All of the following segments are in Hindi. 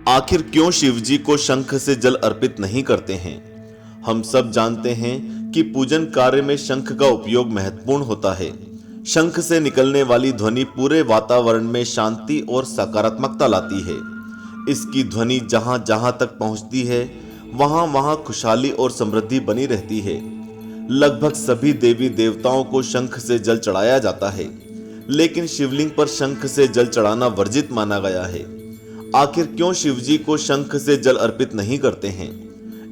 आखिर क्यों शिवजी को शंख से जल अर्पित नहीं करते हैं? हम सब जानते हैं कि पूजन कार्य में शंख का उपयोग महत्वपूर्ण होता है। शंख से निकलने वाली ध्वनि पूरे वातावरण में शांति और सकारात्मकता लाती है। इसकी ध्वनि जहां जहां तक पहुंचती है, वहां वहां खुशहाली और समृद्धि बनी रहती है। लगभग सभी देवी देवताओं को शंख से जल चढ़ाया जाता है, लेकिन शिवलिंग पर शंख से जल चढ़ाना वर्जित माना गया है। आखिर क्यों शिवजी को शंख से जल अर्पित नहीं करते हैं?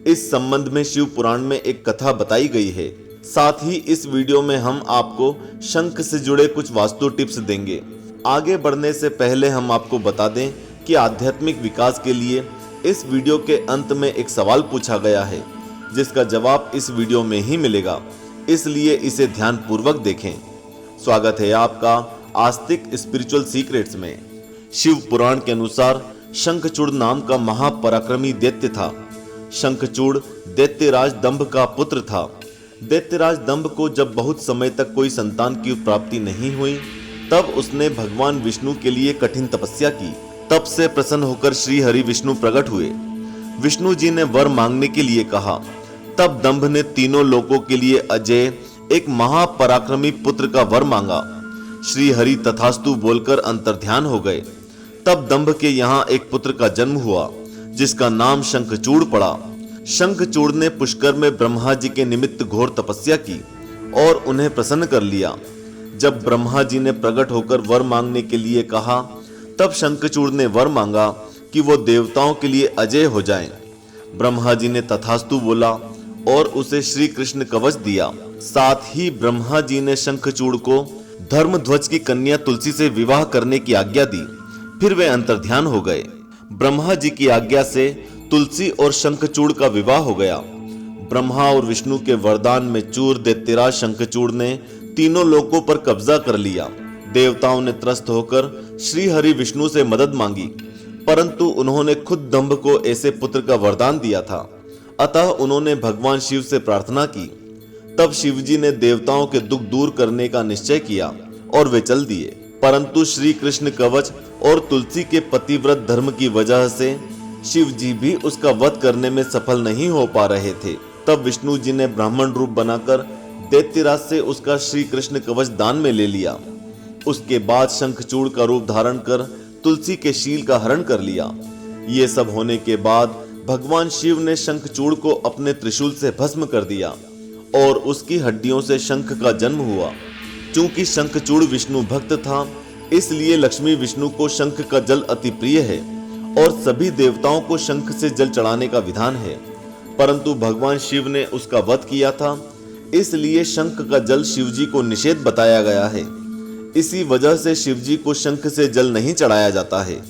इस संबंध में शिव पुराण में एक कथा बताई गई है। साथ ही इस वीडियो में हम आपको शंख से जुड़े कुछ वास्तु टिप्स देंगे। आगे बढ़ने से पहले हम आपको बता दें कि आध्यात्मिक विकास के लिए इस वीडियो के अंत में एक सवाल पूछा गया है, जिसका जवाब इस वीडियो में ही मिलेगा, इसलिए इसे ध्यानपूर्वक देखें। स्वागत है आपका आस्तिक स्पिरिचुअल सीक्रेट्स में। शिव पुराण के अनुसार शंखचूड़ नाम का महापराक्रमी दैत्य था। शंखचूड़ दैत्यराज दंभ का पुत्र था। दैत्यराज दंभ को जब बहुत समय तक कोई संतान की प्राप्ति नहीं हुई, तब उसने भगवान विष्णु के लिए कठिन तपस्या की। तब से प्रसन्न होकर श्री हरि विष्णु प्रकट हुए। विष्णु जी ने वर मांगने के लिए कहा। तब दंभ ने तीनों लोकों के लिए अजय एक महापराक्रमी पुत्र का वर मांगा। श्री हरि तथास्तु बोलकर अंतर्ध्यान हो गए। तब दंभ के यहाँ एक पुत्र का जन्म हुआ, जिसका नाम शंखचूड़ पड़ा। शंखचूड़ ने पुष्कर में ब्रह्मा जी के निमित्त घोर तपस्या की और उन्हें प्रसन्न कर लिया। जब ब्रह्मा जी ने प्रकट होकर वर मांगने के लिए कहा, तब शंखचूड़ ने वर मांगा कि वो देवताओं के लिए अजय हो जाएं। ब्रह्मा जी ने तथास्तु बोला और उसे श्री कृष्ण कवच दिया। साथ ही ब्रह्मा जी ने शंखचूड़ को धर्मध्वज की कन्या तुलसी से विवाह करने की आज्ञा दी। फिर वे अंतर्ध्यान हो गए। ब्रह्मा जी की आज्ञा से तुलसी और शंखचूड़ का विवाह हो गया। ब्रह्मा और विष्णु के वरदान में चूर दैत्यराज शंखचूड़ ने तीनों लोकों पर कब्जा कर लिया। देवताओं ने त्रस्त होकर श्री हरि विष्णु से मदद मांगी, परंतु उन्होंने खुद दंभ को ऐसे पुत्र का वरदान दिया था। अतः उन्होंने भगवान शिव से प्रार्थना की। तब शिवजी ने देवताओं के दुख दूर करने का निश्चय किया और वे चल दिए। परंतु श्री कृष्ण कवच और तुलसी के पतिव्रत धर्म की वजह से शिवजी भी उसका वध करने में सफल नहीं हो पा रहे थे। तब विष्णु जी ने ब्राह्मण रूप बनाकर दैत्यराज से उसका श्री कृष्ण कवच दान में ले लिया। उसके बाद शंखचूड़ का रूप धारण कर तुलसी के शील का हरण कर लिया। ये सब होने के बाद भगवान शिव ने शंखचूड़ को अपने त्रिशूल से भस्म कर दिया और उसकी हड्डियों से शंख का जन्म हुआ। चूंकि शंखचूड़ विष्णु भक्त था, इसलिए लक्ष्मी विष्णु को शंख का जल अति प्रिय है और सभी देवताओं को शंख से जल चढ़ाने का विधान है। परंतु भगवान शिव ने उसका वध किया था, इसलिए शंख का जल शिवजी को निषेध बताया गया है। इसी वजह से शिवजी को शंख से जल नहीं चढ़ाया जाता है।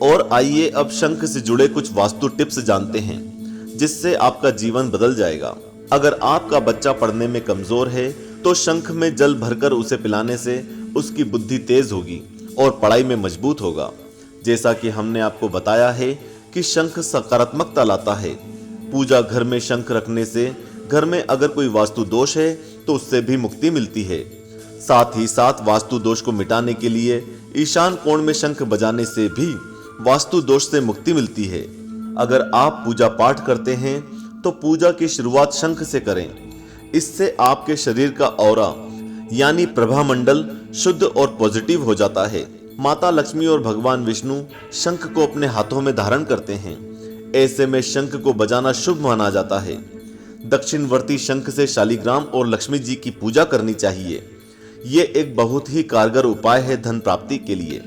और आइए अब शंख से जुड़े कुछ वास्तु टिप्स जानते हैं, जिससे आपका जीवन बदल जाएगा। अगर आपका बच्चा पढ़ने में कमजोर है, तो शंख में जल भरकर उसे पिलाने से उसकी बुद्धि तेज होगी और पढ़ाई में मजबूत होगा। जैसा कि हमने आपको बताया है कि शंख सकारात्मकता लाता है। पूजा घर में शंख रखने से घर में अगर कोई वास्तु दोष है तो उससे भी मुक्ति मिलती है। साथ ही साथ वास्तु दोष को मिटाने के लिए ईशान कोण में शंख बजाने से भी वास्तु दोष से मुक्ति मिलती है। अगर आप पूजा पाठ करते हैं तो पूजा की शुरुआत शंख से करें। इससे आपके शरीर का ऑरा यानी प्रभामंडल शुद्ध और पॉजिटिव हो जाता है। माता लक्ष्मी और भगवान विष्णु शंख को अपने हाथों में धारण करते हैं। ऐसे में शंख को बजाना शुभ माना जाता है। दक्षिणवर्ती शंख से शालिग्राम और लक्ष्मी जी की पूजा करनी चाहिए। ये एक बहुत ही कारगर उपाय है धन प्राप्ति के लिए।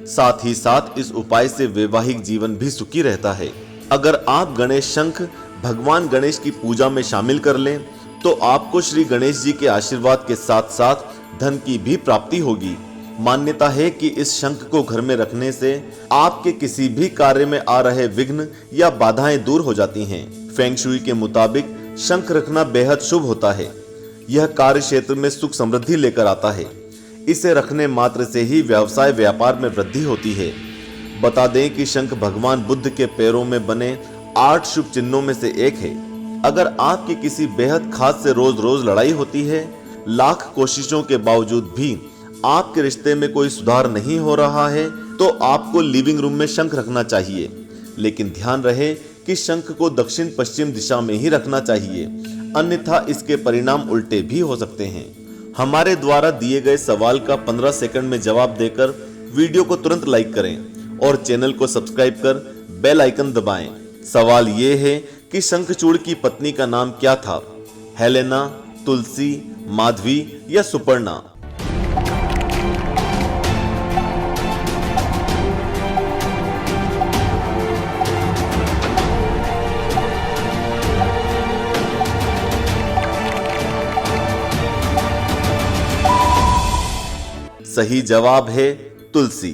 साथ ही साथ इस उपाय से वैवाहिक जीवन भी सुखी रहता है। अगर आप गणेश शंख भगवान गणेश की पूजा में शामिल कर लें, तो आपको श्री गणेश जी के आशीर्वाद के साथ साथ धन की भी प्राप्ति होगी। मान्यता है कि इस शंख को घर में रखने से आपके किसी भी कार्य में आ रहे विघ्न या बाधाएं दूर हो जाती हैं। फेंग शुई के मुताबिक शंख रखना बेहद शुभ होता है। यह कार्य क्षेत्र में सुख समृद्धि लेकर आता है। इसे रखने मात्र से ही व्यवसाय व्यापार में वृद्धि होती है। बता दें कि शंख भगवान बुद्ध के पैरों में बने 8 शुभ चिन्हों में से एक है। अगर आपकी किसी बेहद खास से रोज रोज लड़ाई होती है, लाख कोशिशों के बावजूद भी आपके रिश्ते में कोई सुधार नहीं हो रहा है, तो आपको लिविंग रूम में शंख रखना चाहिए। लेकिन ध्यान रहे कि शंख को दक्षिण पश्चिम दिशा में ही रखना चाहिए, अन्यथा इसके परिणाम उल्टे भी हो सकते हैं। हमारे द्वारा दिए गए सवाल का 15 सेकंड में जवाब देकर वीडियो को तुरंत लाइक करें और चैनल को सब्सक्राइब कर बेल आइकन दबाएं। सवाल ये है कि शंखचूड़ की पत्नी का नाम क्या था? हेलेना, तुलसी, माधवी या सुपर्णा? सही जवाब है तुलसी।